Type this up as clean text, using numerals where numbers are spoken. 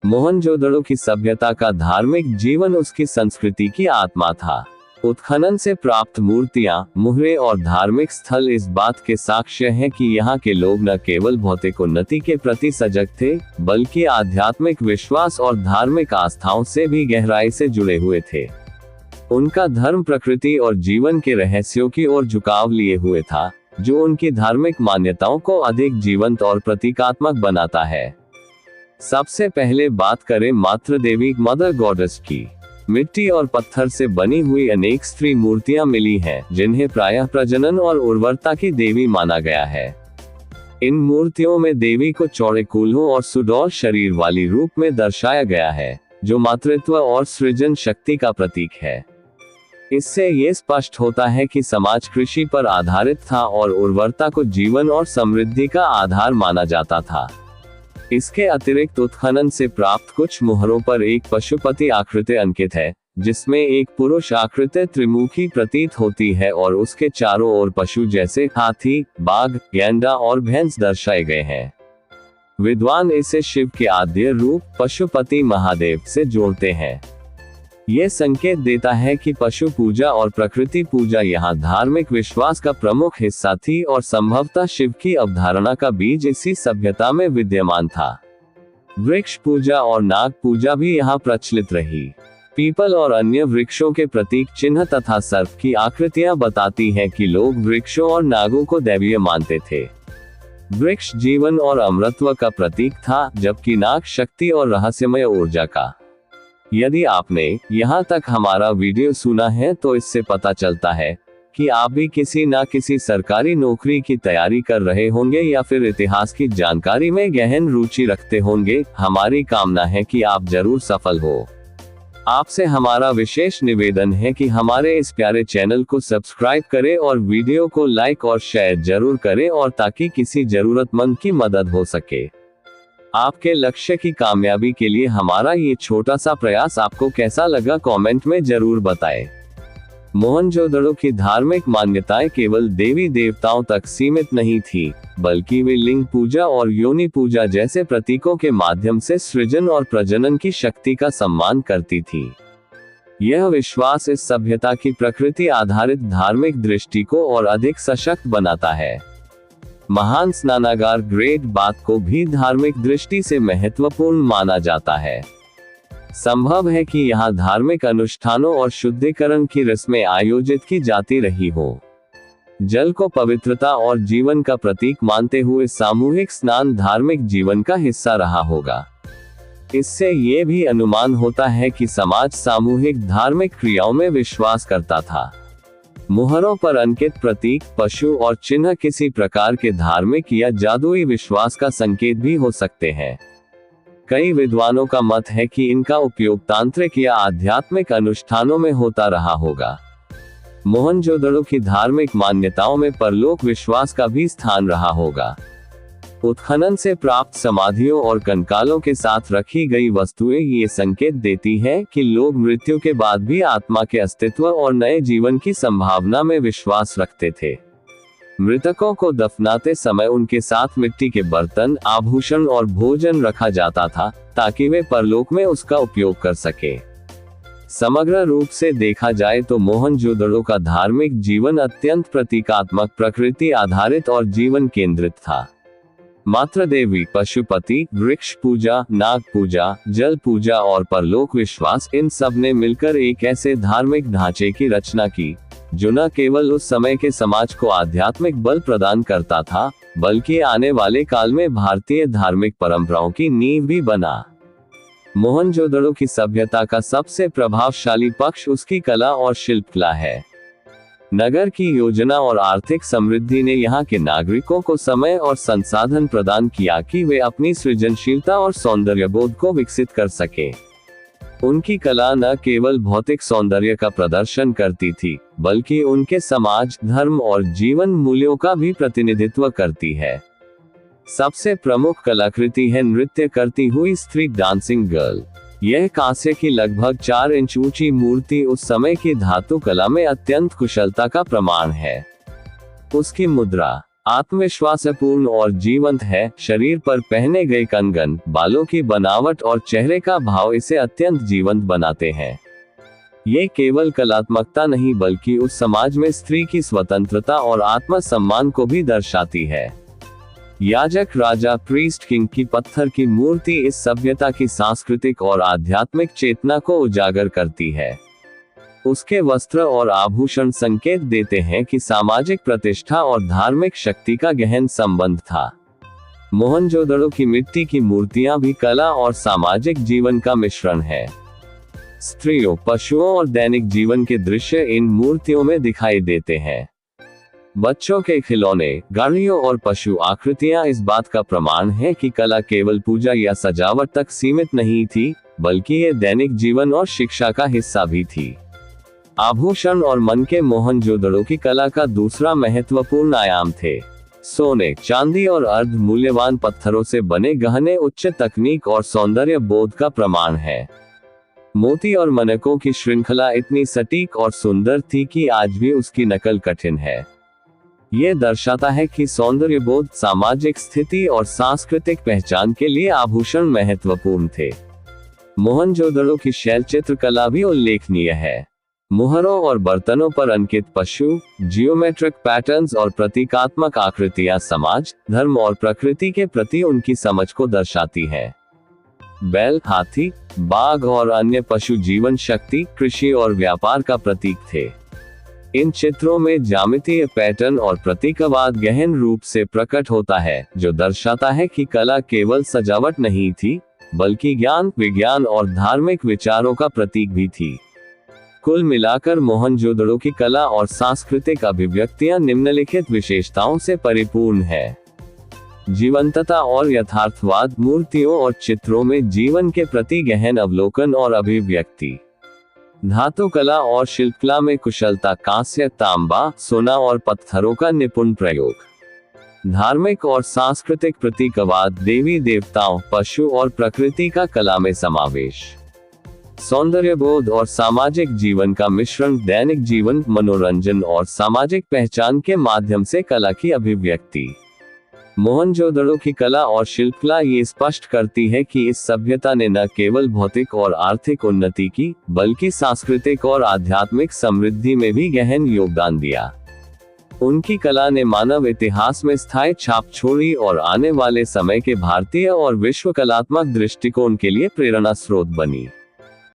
मोहनजोदड़ो की सभ्यता का धार्मिक जीवन उसकी संस्कृति की आत्मा था। उत्खनन से प्राप्त मूर्तियां, मुहरे और धार्मिक स्थल इस बात के साक्ष्य हैं कि यहाँ के लोग न केवल भौतिक उन्नति के प्रति सजग थे, बल्कि आध्यात्मिक विश्वास और धार्मिक आस्थाओं से भी गहराई से जुड़े हुए थे। उनका धर्म प्रकृति और जीवन के रहस्यों की ओर झुकाव लिए हुए था, जो उनकी धार्मिक मान्यताओं को अधिक जीवंत और प्रतीकात्मक बनाता है। सबसे पहले बात करें मातृ देवी मदर गॉडेस की। मिट्टी और पत्थर से बनी हुई अनेक स्त्री मूर्तियां मिली हैं, जिन्हें प्रायः प्रजनन और उर्वरता की देवी माना गया है। इन मूर्तियों में देवी को चौड़े कूल्हों और सुडौल शरीर वाली रूप में दर्शाया गया है, जो मातृत्व और सृजन शक्ति का प्रतीक है। इससे ये स्पष्ट होता है कि समाज कृषि पर आधारित था और उर्वरता को जीवन और समृद्धि का आधार माना जाता था। इसके अतिरिक्त उत्खनन से प्राप्त कुछ मुहरों पर एक पशुपति आकृति अंकित है, जिसमें एक पुरुष आकृति त्रिमुखी प्रतीत होती है और उसके चारों ओर पशु जैसे हाथी, बाघ, गैंडा और भैंस दर्शाए गए हैं। विद्वान इसे शिव के आद्य रूप पशुपति महादेव से जोड़ते हैं। ये संकेत देता है कि पशु पूजा और प्रकृति पूजा यहाँ धार्मिक विश्वास का प्रमुख हिस्सा थी और संभवतः शिव की अवधारणा का बीज इसी सभ्यता में विद्यमान था। वृक्ष पूजा और नाग पूजा भी यहाँ प्रचलित रही। पीपल और अन्य वृक्षों के प्रतीक चिन्ह तथा सर्प की आकृतियां बताती हैं कि लोग वृक्षों और नागों को दैवीय मानते थे। वृक्ष जीवन और अमरत्व का प्रतीक था, जबकि नाग शक्ति और रहस्यमय ऊर्जा का। यदि आपने यहाँ तक हमारा वीडियो सुना है तो इससे पता चलता है कि आप भी किसी न किसी सरकारी नौकरी की तैयारी कर रहे होंगे या फिर इतिहास की जानकारी में गहन रुचि रखते होंगे। हमारी कामना है कि आप जरूर सफल हो। आपसे हमारा विशेष निवेदन है कि हमारे इस प्यारे चैनल को सब्सक्राइब करें और वीडियो को लाइक और शेयर जरूर करें, और ताकि किसी जरूरतमंद की मदद हो सके। आपके लक्ष्य की कामयाबी के लिए हमारा ये छोटा सा प्रयास आपको कैसा लगा, कमेंट में जरूर बताएं। मोहनजोदड़ो की धार्मिक मान्यताएं केवल देवी देवताओं तक सीमित नहीं थी, बल्कि वे लिंग पूजा और योनि पूजा जैसे प्रतीकों के माध्यम से सृजन और प्रजनन की शक्ति का सम्मान करती थी। यह विश्वास इस सभ्यता की प्रकृति आधारित धार्मिक दृष्टि को और अधिक सशक्त बनाता है। महान स्नानागार ग्रेट बाथ को भी धार्मिक दृष्टि से महत्वपूर्ण माना जाता है। संभव है कि यहाँ धार्मिक अनुष्ठानों और शुद्धिकरण की रस्में आयोजित की जाती रही हो। जल को पवित्रता और जीवन का प्रतीक मानते हुए सामूहिक स्नान धार्मिक जीवन का हिस्सा रहा होगा। इससे ये भी अनुमान होता है कि समाज सामूहिक धार्मिक क्रियाओं में विश्वास करता था। मुहरों पर अंकित प्रतीक, पशु और चिन्ह किसी प्रकार के धार्मिक या जादुई विश्वास का संकेत भी हो सकते हैं। कई विद्वानों का मत है कि इनका उपयोग तांत्रिक या आध्यात्मिक अनुष्ठानों में होता रहा होगा। मोहनजोदड़ो की धार्मिक मान्यताओं में परलोक विश्वास का भी स्थान रहा होगा। उत्खनन से प्राप्त समाधियों और कंकालों के साथ रखी गई वस्तुएं ये संकेत देती हैं कि लोग मृत्यु के बाद भी आत्मा के अस्तित्व और नए जीवन की संभावना में विश्वास रखते थे। मृतकों को दफनाते समय उनके साथ मिट्टी के बर्तन, आभूषण और भोजन रखा जाता था, ताकि वे परलोक में उसका उपयोग कर सके। समग्र रूप से देखा जाए तो मोहनजोदड़ो का धार्मिक जीवन अत्यंत प्रतीकात्मक, प्रकृति आधारित और जीवन केंद्रित था। मातृ देवी, पशुपति, वृक्ष पूजा, नाग पूजा, जल पूजा और परलोक विश्वास, इन सब ने मिलकर एक ऐसे धार्मिक ढांचे की रचना की, जो न केवल उस समय के समाज को आध्यात्मिक बल प्रदान करता था, बल्कि आने वाले काल में भारतीय धार्मिक परंपराओं की नींव भी बना। मोहनजोदड़ो की सभ्यता का सबसे प्रभावशाली पक्ष उसकी कला और शिल्पकला है। नगर की योजना और आर्थिक समृद्धि ने यहाँ के नागरिकों को समय और संसाधन प्रदान किया कि वे अपनी सृजनशीलता और सौंदर्यबोध को विकसित कर सके। उनकी कला न केवल भौतिक सौंदर्य का प्रदर्शन करती थी, बल्कि उनके समाज, धर्म और जीवन मूल्यों का भी प्रतिनिधित्व करती है। सबसे प्रमुख कलाकृति है नृत्य करती हुई स्त्री, डांसिंग गर्ल। यह कांस्य की लगभग 4 इंच ऊंची मूर्ति उस समय की धातु कला में अत्यंत कुशलता का प्रमाण है। उसकी मुद्रा, आत्मविश्वासपूर्ण और जीवंत है। शरीर पर पहने गए कंगन, बालों की बनावट और चेहरे का भाव इसे अत्यंत जीवंत बनाते हैं। ये केवल कलात्मकता नहीं बल्कि उस समाज में स्त्री की स्वतंत्रता और आत्मसम्मान को भी दर्शाती है। याजक, राजा, प्रीस्ट, किंग की पत्थर की मूर्ति इस सभ्यता की सांस्कृतिक और आध्यात्मिक चेतना को उजागर करती है। उसके वस्त्र और आभूषण संकेत देते हैं कि सामाजिक प्रतिष्ठा और धार्मिक शक्ति का गहन संबंध था। मोहनजोदड़ो की मिट्टी की मूर्तियां भी कला और सामाजिक जीवन का मिश्रण है। स्त्रियों, पशुओं और दैनिक जीवन के दृश्य इन मूर्तियों में दिखाई देते हैं। बच्चों के खिलौने, गाड़ियों और पशु आकृतियां इस बात का प्रमाण है कि कला केवल पूजा या सजावट तक सीमित नहीं थी, बल्कि ये दैनिक जीवन और शिक्षा का हिस्सा भी थी। आभूषण और मन के मोहनजोदड़ो की कला का दूसरा महत्वपूर्ण आयाम थे। सोने, चांदी और अर्ध मूल्यवान पत्थरों से बने गहने उच्च तकनीक और सौंदर्य बोध का प्रमाण है। मोती और मनकों की श्रृंखला इतनी सटीक और सुंदर थी कि आज भी उसकी नकल कठिन है। ये दर्शाता है कि सौंदर्य बोध, सामाजिक स्थिति और सांस्कृतिक पहचान के लिए आभूषण महत्वपूर्ण थे। मोहनजोदड़ो की शैल चित्रकला भी उल्लेखनीय है। मुहरों और बर्तनों पर अंकित पशु, जियोमेट्रिक पैटर्न्स और प्रतीकात्मक आकृतियां समाज, धर्म और प्रकृति के प्रति उनकी समझ को दर्शाती हैं। बैल, हाथी, बाघ और अन्य पशु जीवन शक्ति, कृषि और व्यापार का प्रतीक थे। इन चित्रों में ज्यामितीय पैटर्न और प्रतीकवाद गहन रूप से प्रकट होता है, जो दर्शाता है कि कला केवल सजावट नहीं थी, बल्कि ज्ञान, विज्ञान और धार्मिक विचारों का प्रतीक भी थी। कुल मिलाकर मोहनजोदड़ो की कला और सांस्कृतिक अभिव्यक्तियां निम्नलिखित विशेषताओं से परिपूर्ण है। जीवंतता और यथार्थवाद, मूर्तियों और चित्रों में जीवन के प्रति गहन अवलोकन और अभिव्यक्ति। धातु कला और शिल्पकला में कुशलता, कांस्य, तांबा, सोना और पत्थरों का निपुण प्रयोग। धार्मिक और सांस्कृतिक प्रतीकवाद, देवी देवताओं, पशु और प्रकृति का कला में समावेश। सौंदर्यबोध और सामाजिक जीवन का मिश्रण, दैनिक जीवन, मनोरंजन और सामाजिक पहचान के माध्यम से कला की अभिव्यक्ति। मोहनजोदड़ो की कला और शिल्पकला ये स्पष्ट करती है कि इस सभ्यता ने न केवल भौतिक और आर्थिक उन्नति की, बल्कि सांस्कृतिक और आध्यात्मिक समृद्धि में भी गहन योगदान दिया। उनकी कला ने मानव इतिहास में स्थायी छाप छोड़ी और आने वाले समय के भारतीय और विश्व कलात्मक दृष्टिकोण के लिए प्रेरणा स्रोत बनी।